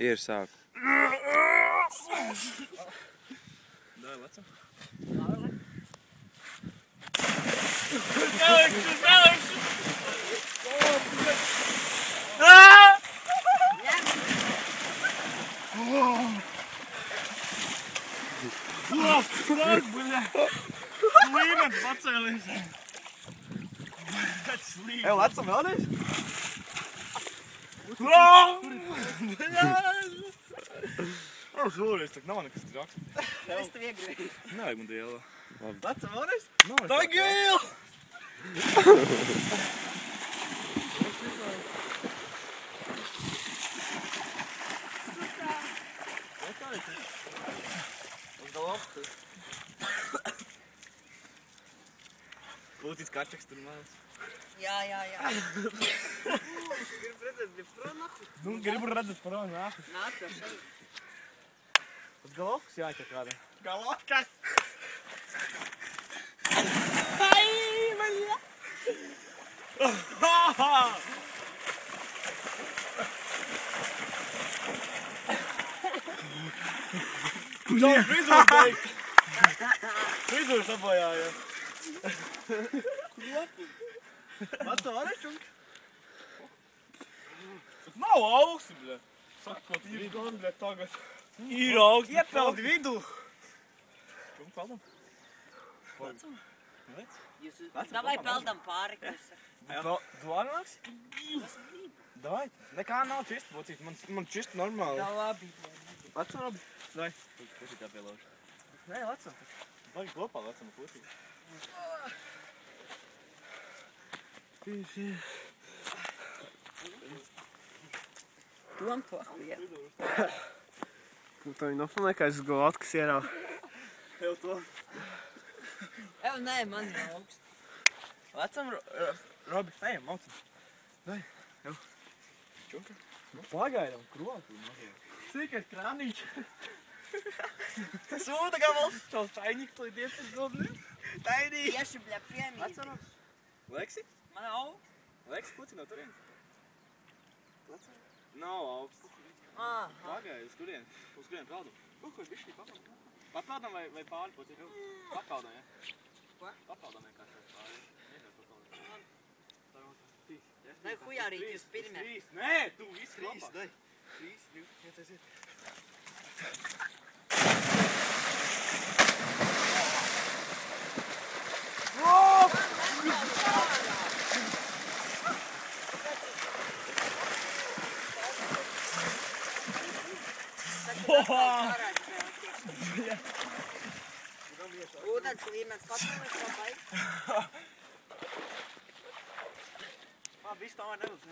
Ir sāk. Dai, lecam. Nelikšu! Prāk, buļā! Līmenis pacēlies! Ej, lecam vēlreiz? Šoreiz tak nav nekas traks. Es tev iegrēju. Nevajag man dielu. Lecam vēlreiz? Tā gēl! Uz galvu. Lūdīs kačaks tur mājās. Jā. Gribu redzēt, bija pronāku. Nu, gribu redzēt pronāku. Nāc jau šeit. Uz galvas jāķer kādā. Galotkas! Jau frizūru beigt! Frizūru sabojāja. Vecā varešķunk? Nav augsti, bļa. Sakot, ir gan, bļa, tagad. Ir augsti. Iepeldi vidu. Čum, peldam? Vecam? Vec? Davai peldam pāri, kas. Dvāri nāks? Davai. Nekā nav čist, bocīt. Man čist normāli. Tā labi. Lecam, labi? Davai. Puši kā pielauž. Nē, lecam. Vajag kopā lecam pusī. Dom to huja. Nu, tā viņi nofilmē, kā es uz galotkas ierāvu. Jau to. Ev, nē, man ir augsts. Lecam, Robi, ejam, maucam. Dai, jau. Čunka. Pagaidām, kroku. Sīkais krānīč. Sūda gabals. Čau čaiņik, tu idies uz godni. Taidī. Tieši, bļa, piemīt. Lecam. Leksi? Man augsts. Leksi, puci no turien. Lecam. Nav augsts. Pagaid, uz kurien peldam. Ko bišķi papeldam? Papeldam vai pāri puci? Papeldam, ja? Ko? Papeldam vienkārši pāri. Nevar papeldam. Dai huja arī jūs pirmie. Nē, tu visi kopā. Dai. 3, 2, 1, aiziet. Ūdens līmenis pacēlies, kā baigi. Viss tā var nebūt.